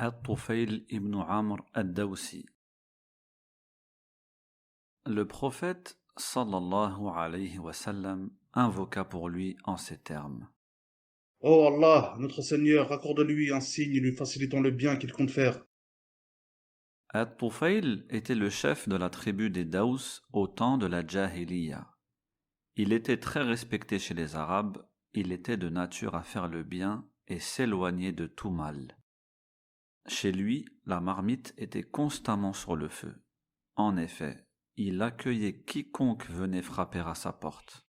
At-Tufayl ibn Amr ad-Dawsi. Le prophète sallallahu alayhi wa sallam invoqua pour lui en ces termes. Ô Allah, notre Seigneur, accorde-lui un signe lui facilitant le bien qu'il compte faire. At-Tufayl était le chef de la tribu des Daous au temps de la Jahiliya. Il était très respecté chez les Arabes, il était de nature à faire le bien et s'éloigner de tout mal. Chez lui, la marmite était constamment sur le feu. En effet, il accueillait quiconque venait frapper à sa porte.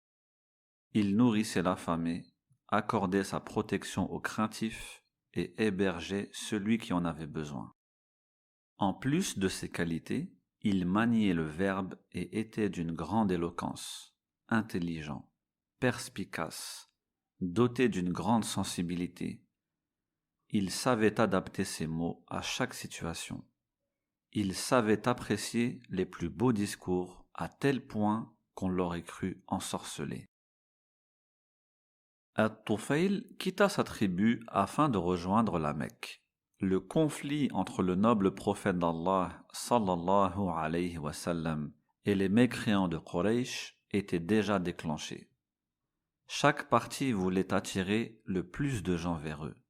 Il nourrissait l'affamé, accordait sa protection aux craintifs et hébergeait celui qui en avait besoin. En plus de ces qualités, il maniait le verbe et était d'une grande éloquence, intelligent, perspicace, doté d'une grande sensibilité. Il savait adapter ses mots à chaque situation. Il savait apprécier les plus beaux discours à tel point qu'on l'aurait cru ensorcelé. At-Tufayl quitta sa tribu afin de rejoindre la Mecque. Le conflit entre le noble prophète d'Allah sallallahu alayhi wa sallam et les mécréants de Quraysh était déjà déclenché. Chaque partie voulait attirer le plus de gens vers eux.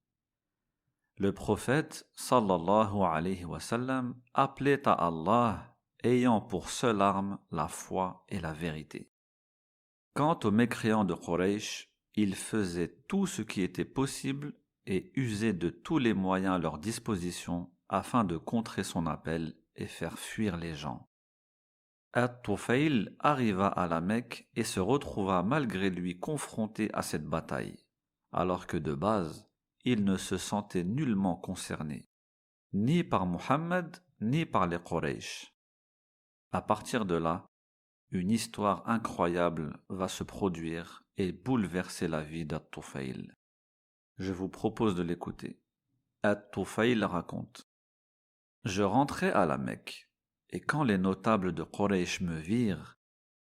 Le prophète sallallahu alayhi wa sallam appelait à Allah ayant pour seule arme la foi et la vérité. Quant aux mécréants de Quraysh, ils faisaient tout ce qui était possible et usaient de tous les moyens à leur disposition afin de contrer son appel et faire fuir les gens. At-Tufayl arriva à la Mecque et se retrouva malgré lui confronté à cette bataille, alors que de base, il ne se sentait nullement concerné, ni par Muhammad, ni par les Quraysh. À partir de là, une histoire incroyable va se produire et bouleverser la vie d'At-Tufayl. Je vous propose de l'écouter. At-Tufayl raconte: Je rentrais à la Mecque, et quand les notables de Quraysh me virent,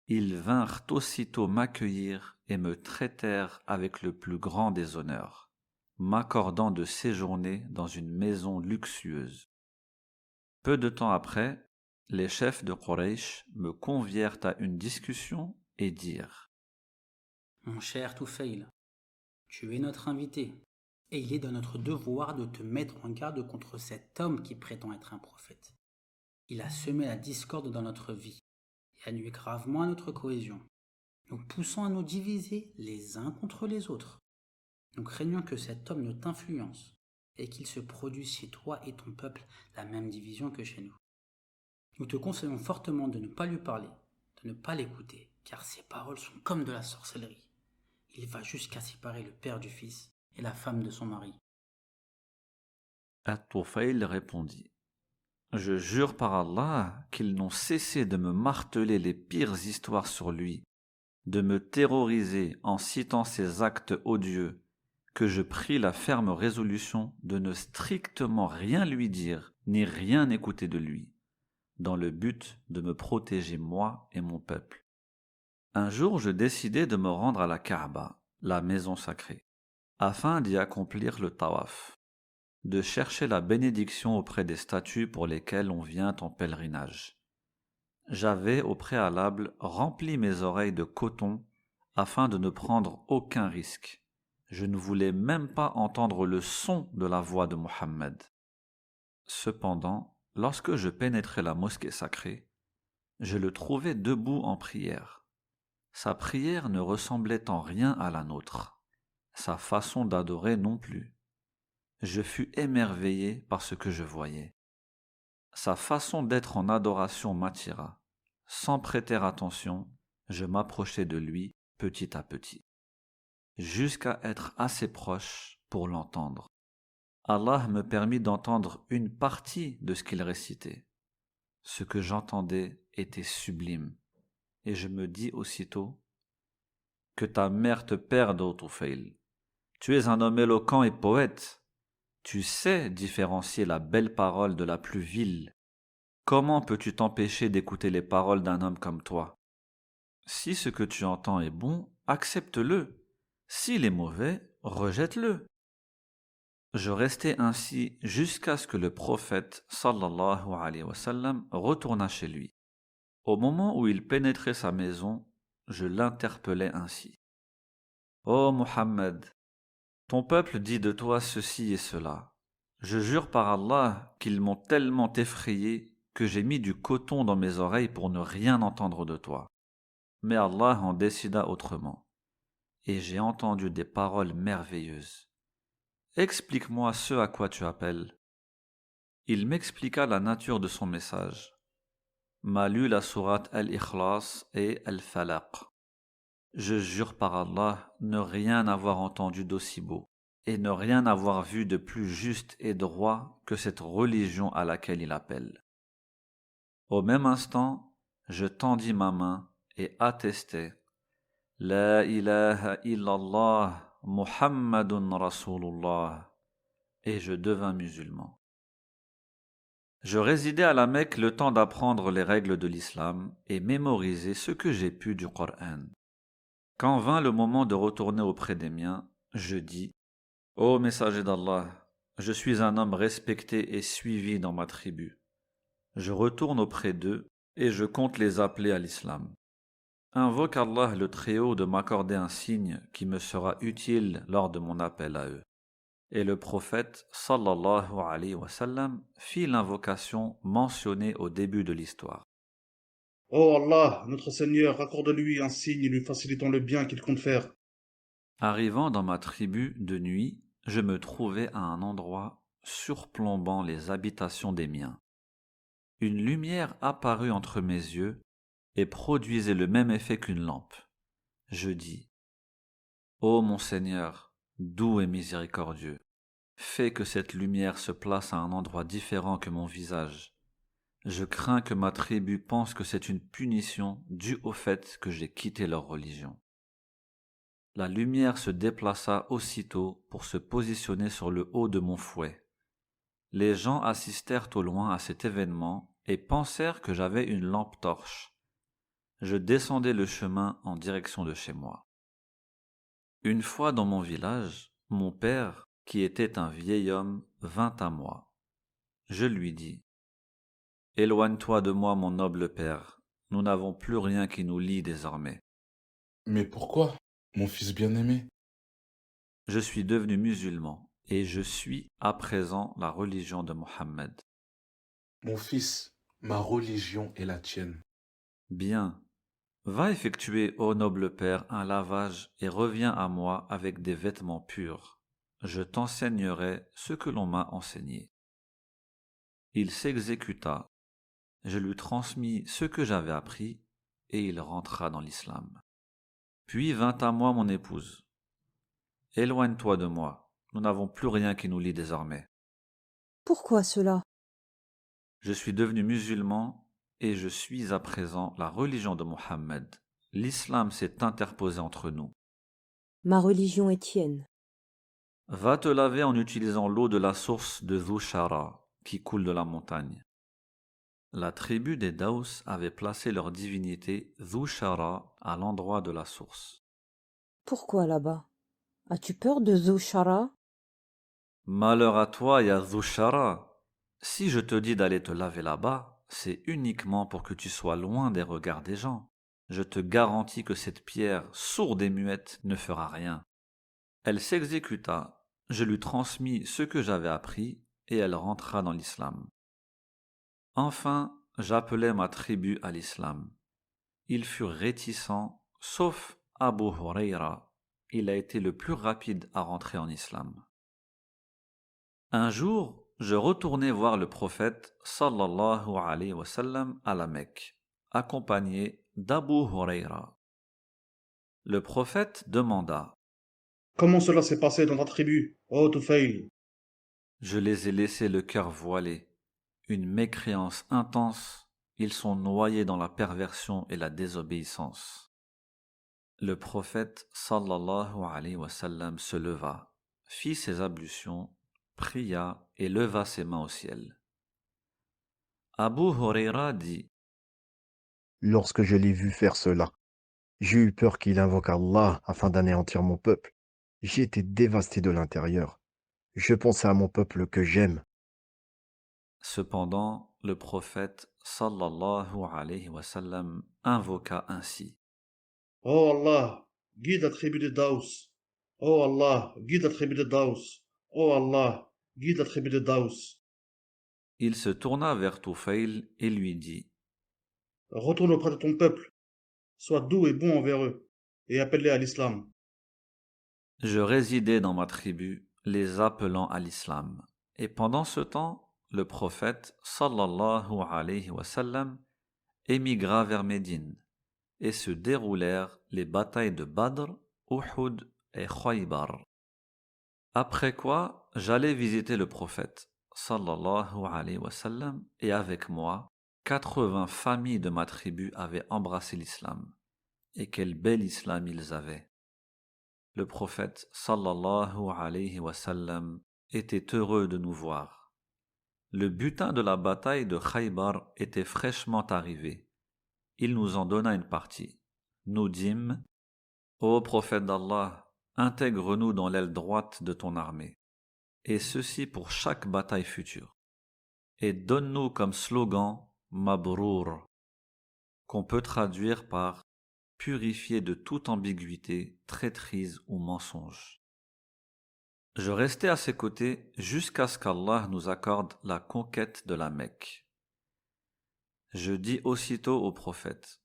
ils vinrent aussitôt m'accueillir et me traitèrent avec le plus grand des honneurs, m'accordant de séjourner dans une maison luxueuse. Peu de temps après, les chefs de Quraysh me convièrent à une discussion et dirent: Mon cher Tufayl, tu es notre invité, et il est de notre devoir de te mettre en garde contre cet homme qui prétend être un prophète. Il a semé la discorde dans notre vie et a nuit gravement à notre cohésion, nous poussant à nous diviser les uns contre les autres. Nous craignons que cet homme ne t'influence et qu'il se produise chez toi et ton peuple la même division que chez nous. Nous te conseillons fortement de ne pas lui parler, de ne pas l'écouter, car ses paroles sont comme de la sorcellerie. Il va jusqu'à séparer le père du fils et la femme de son mari. At-Tufayl répondit: Je jure par Allah qu'ils n'ont cessé de me marteler les pires histoires sur lui, de me terroriser en citant ses actes odieux, que je pris la ferme résolution de ne strictement rien lui dire, ni rien écouter de lui, dans le but de me protéger moi et mon peuple. Un jour, je décidai de me rendre à la Kaaba, la maison sacrée, afin d'y accomplir le tawaf, de chercher la bénédiction auprès des statues pour lesquelles on vient en pèlerinage. J'avais au préalable rempli mes oreilles de coton afin de ne prendre aucun risque. Je ne voulais même pas entendre le son de la voix de Mohammed. Cependant, lorsque je pénétrai la mosquée sacrée, je le trouvai debout en prière. Sa prière ne ressemblait en rien à la nôtre, sa façon d'adorer non plus. Je fus émerveillé par ce que je voyais. Sa façon d'être en adoration m'attira. Sans prêter attention, je m'approchai de lui petit à petit, jusqu'à être assez proche pour l'entendre. Allah me permit d'entendre une partie de ce qu'il récitait. Ce que j'entendais était sublime, et je me dis aussitôt: Que ta mère te perde, ô Tufayl. Tu es un homme éloquent et poète. Tu sais différencier la belle parole de la plus vile. Comment peux-tu t'empêcher d'écouter les paroles d'un homme comme toi? Si ce que tu entends est bon, accepte-le. S'il est mauvais, rejette-le. Je restai ainsi jusqu'à ce que le prophète sallallahu alayhi wa sallam retournât chez lui. Au moment où il pénétrait sa maison, je l'interpellai ainsi. Ô Muhammad, ton peuple dit de toi ceci et cela. Je jure par Allah qu'ils m'ont tellement effrayé que j'ai mis du coton dans mes oreilles pour ne rien entendre de toi. Mais Allah en décida autrement. Et j'ai entendu des paroles merveilleuses. Explique-moi ce à quoi tu appelles. Il m'expliqua la nature de son message. M'a lu la sourate Al-Ikhlas et Al-Falaq. Je jure par Allah ne rien avoir entendu d'aussi beau et ne rien avoir vu de plus juste et droit que cette religion à laquelle il appelle. Au même instant, je tendis ma main et attestai La ilaha illallah Muhammadun Rasulullah et je devins musulman. Je résidai à la Mecque le temps d'apprendre les règles de l'islam et mémoriser ce que j'ai pu du Coran. Quand vint le moment de retourner auprès des miens, je dis Ô messager d'Allah, je suis un homme respecté et suivi dans ma tribu. Je retourne auprès d'eux et je compte les appeler à l'islam. Invoque Allah le Très-Haut de m'accorder un signe qui me sera utile lors de mon appel à eux. Et le prophète sallallahu alayhi wa sallam fit l'invocation mentionnée au début de l'histoire. Oh Allah, notre Seigneur, accorde-lui un signe lui facilitant le bien qu'il compte faire. Arrivant dans ma tribu de nuit, je me trouvais à un endroit surplombant les habitations des miens. Une lumière apparut entre mes yeux et produisait le même effet qu'une lampe. Je dis Ô mon Seigneur, doux et miséricordieux, fais que cette lumière se place à un endroit différent que mon visage. Je crains que ma tribu pense que c'est une punition due au fait que j'ai quitté leur religion. La lumière se déplaça aussitôt pour se positionner sur le haut de mon fouet. Les gens assistèrent au loin à cet événement et pensèrent que j'avais une lampe torche. Je descendais le chemin en direction de chez moi. Une fois dans mon village, mon père, qui était un vieil homme, vint à moi. Je lui dis « Éloigne-toi de moi, mon noble père, nous n'avons plus rien qui nous lie désormais. » Mais pourquoi, mon fils bien-aimé? Je suis devenu musulman et je suis à présent la religion de Mohammed. Mon fils, ma religion est la tienne. Bien, va effectuer, ô noble père, un lavage et reviens à moi avec des vêtements purs. Je t'enseignerai ce que l'on m'a enseigné. Il s'exécuta. Je lui transmis ce que j'avais appris et il rentra dans l'islam. Puis vint à moi mon épouse. Éloigne-toi de moi, nous n'avons plus rien qui nous lie désormais. Pourquoi cela? Je suis devenu musulman et je suis à présent la religion de Mohammed. L'islam s'est interposé entre nous. Ma religion est tienne. Va te laver en utilisant l'eau de la source de Zushara qui coule de la montagne. La tribu des Daous avait placé leur divinité Zushara à l'endroit de la source. Pourquoi là-bas? As-tu peur de Zushara? Malheur à toi, ya Zushara! Si je te dis d'aller te laver là-bas, c'est uniquement pour que tu sois loin des regards des gens. Je te garantis que cette pierre, sourde et muette, ne fera rien. Elle s'exécuta, je lui transmis ce que j'avais appris, et elle rentra dans l'islam. Enfin, j'appelai ma tribu à l'islam. Ils furent réticents, sauf Abu Huraira. Il a été le plus rapide à rentrer en islam. Un jour, je retournai voir le prophète sallallahu alayhi wa sallam à la Mecque, accompagné d'Abu Huraira. Le prophète demanda Comment cela s'est passé dans ta tribu, ô Tufail? Je les ai laissés le cœur voilé, une mécréance intense, ils sont noyés dans la perversion et la désobéissance. Le prophète sallallahu alayhi wa sallam se leva, fit ses ablutions, pria et leva ses mains au ciel. Abu Huraira dit Lorsque je l'ai vu faire cela, j'ai eu peur qu'il invoque Allah afin d'anéantir mon peuple. J'ai été dévasté de l'intérieur. Je pensais à mon peuple que j'aime. Cependant, le prophète sallallahu alayhi wa sallam invoqua ainsi. Oh Allah, guide la tribu de Daous. Oh Allah, guide la tribu de Daous. Oh Allah, guide la tribu de Daous. Il se tourna vers Tufail et lui dit. Retourne auprès de ton peuple, sois doux et bon envers eux, et appelle-les à l'islam. Je résidais dans ma tribu, les appelant à l'islam. Et pendant ce temps, le prophète sallallahu alayhi wa sallam émigra vers Médine, et se déroulèrent les batailles de Badr, Uhud et Khaybar. Après quoi, j'allais visiter le prophète sallallahu alayhi wa sallam, et avec moi, 80 familles de ma tribu avaient embrassé l'islam. Et quel bel islam ils avaient. Le prophète sallallahu alayhi wa sallam était heureux de nous voir. Le butin de la bataille de Khaybar était fraîchement arrivé. Il nous en donna une partie. Nous dîmes, ô prophète d'Allah, intègre-nous dans l'aile droite de ton armée, et ceci pour chaque bataille future. Et donne-nous comme slogan Mabrour, qu'on peut traduire par purifié de toute ambiguïté, traîtrise ou mensonge. Je restai à ses côtés jusqu'à ce qu'Allah nous accorde la conquête de la Mecque. Je dis aussitôt au prophète,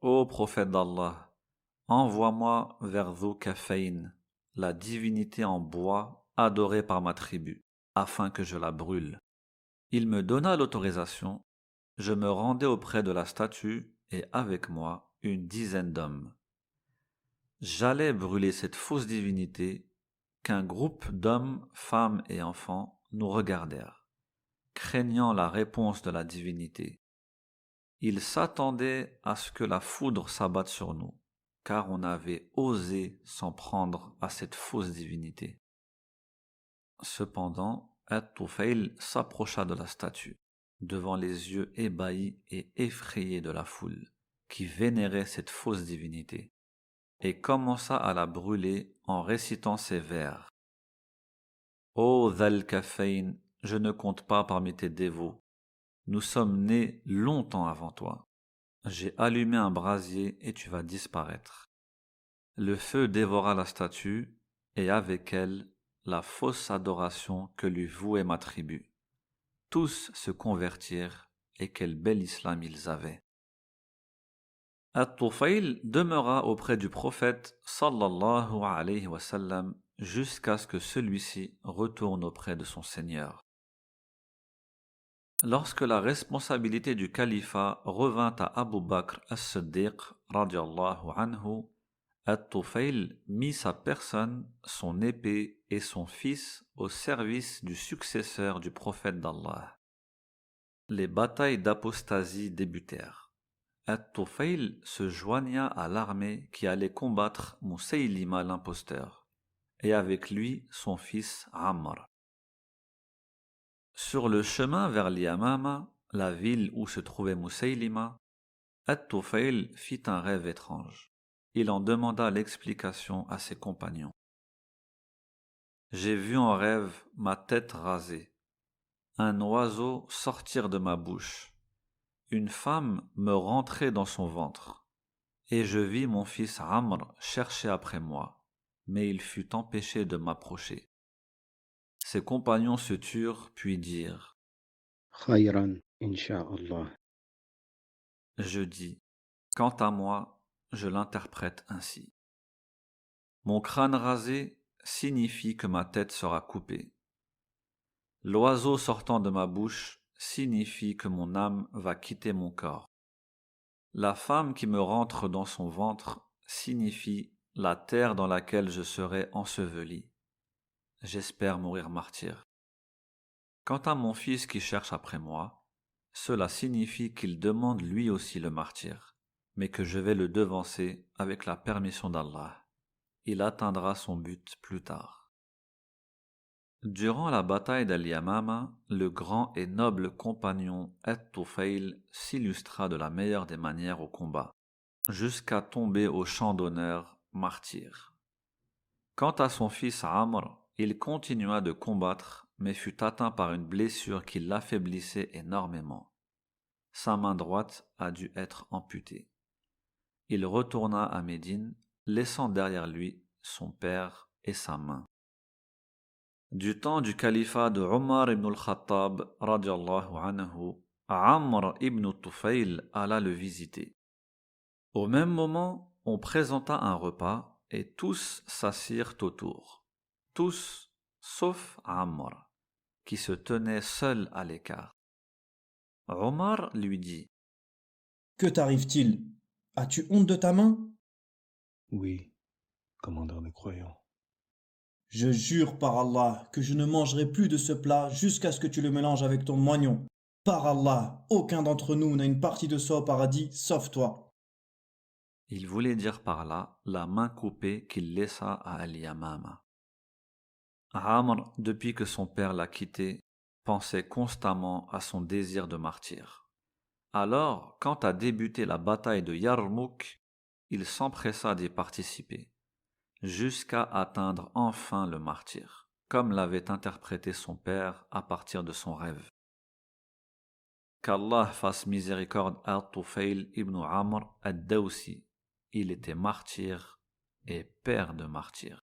ô prophète d'Allah, envoie-moi vers Dhu Kafayn, la divinité en bois adorée par ma tribu, afin que je la brûle. Il me donna l'autorisation, je me rendai auprès de la statue et avec moi une dizaine d'hommes. J'allais brûler cette fausse divinité qu'un groupe d'hommes, femmes et enfants nous regardèrent, craignant la réponse de la divinité. Ils s'attendaient à ce que la foudre s'abatte sur nous, car on avait osé s'en prendre à cette fausse divinité. Cependant, At-Tufail s'approcha de la statue, devant les yeux ébahis et effrayés de la foule, qui vénérait cette fausse divinité, et commença à la brûler en récitant ces vers. Ô Dhal Kafayn, je ne compte pas parmi tes dévots. Nous sommes nés longtemps avant toi. J'ai allumé un brasier et tu vas disparaître. Le feu dévora la statue et avec elle la fausse adoration que lui vouait ma tribu. Tous se convertirent et quel bel islam ils avaient. At-Tufail demeura auprès du prophète sallallahu alayhi wa sallam jusqu'à ce que celui-ci retourne auprès de son Seigneur. Lorsque la responsabilité du califat revint à Abu Bakr as-Siddiq radiyallahu anhu, At-Tufail mit sa personne, son épée et son fils au service du successeur du prophète d'Allah. Les batailles d'apostasie débutèrent. At-Tufail se joigna à l'armée qui allait combattre Musaylima l'imposteur, et avec lui son fils Amr. Sur le chemin vers l'Yamama, la ville où se trouvait Musaylima, At-Tufail fit un rêve étrange. Il en demanda l'explication à ses compagnons. J'ai vu en rêve ma tête rasée, un oiseau sortir de ma bouche, une femme me rentrer dans son ventre, et je vis mon fils Amr chercher après moi, mais il fut empêché de m'approcher. Ses compagnons se turent, puis dirent Khayran, Inch'Allah. Je dis, quant à moi, je l'interprète ainsi. Mon crâne rasé signifie que ma tête sera coupée. L'oiseau sortant de ma bouche signifie que mon âme va quitter mon corps. La femme qui me rentre dans son ventre signifie la terre dans laquelle je serai enseveli. J'espère mourir martyr. Quant à mon fils qui cherche après moi, cela signifie qu'il demande lui aussi le martyr, mais que je vais le devancer avec la permission d'Allah. Il atteindra son but plus tard. Durant la bataille d'Al-Yamama, le grand et noble compagnon At-Tufail s'illustra de la meilleure des manières au combat, jusqu'à tomber au champ d'honneur martyr. Quant à son fils Amr, Il continua de combattre, mais fut atteint par une blessure qui l'affaiblissait énormément. Sa main droite a dû être amputée. Il retourna à Médine, laissant derrière lui son père et sa main. Du temps du califat de Omar ibn al-Khattab, radiallahu anhu, Amr ibn Tufayl alla le visiter. Au même moment, on présenta un repas et tous s'assirent autour. Tous, sauf Amr, qui se tenait seul à l'écart. Omar lui dit: Que t'arrive-t-il? As-tu honte de ta main? Oui, commandeur des croyants. Je jure par Allah que je ne mangerai plus de ce plat jusqu'à ce que tu le mélanges avec ton moignon. Par Allah, aucun d'entre nous n'a une partie de ça au paradis, sauf toi. Il voulait dire par là la main coupée qu'il laissa à Al-Yamama. Amr, depuis que son père l'a quitté, pensait constamment à son désir de martyr. Alors, quand a débuté la bataille de Yarmouk, il s'empressa d'y participer, jusqu'à atteindre enfin le martyr, comme l'avait interprété son père à partir de son rêve. Qu'Allah fasse miséricorde à Tufayl ibn Amr ad-Dawsi. Il était martyr et père de martyrs.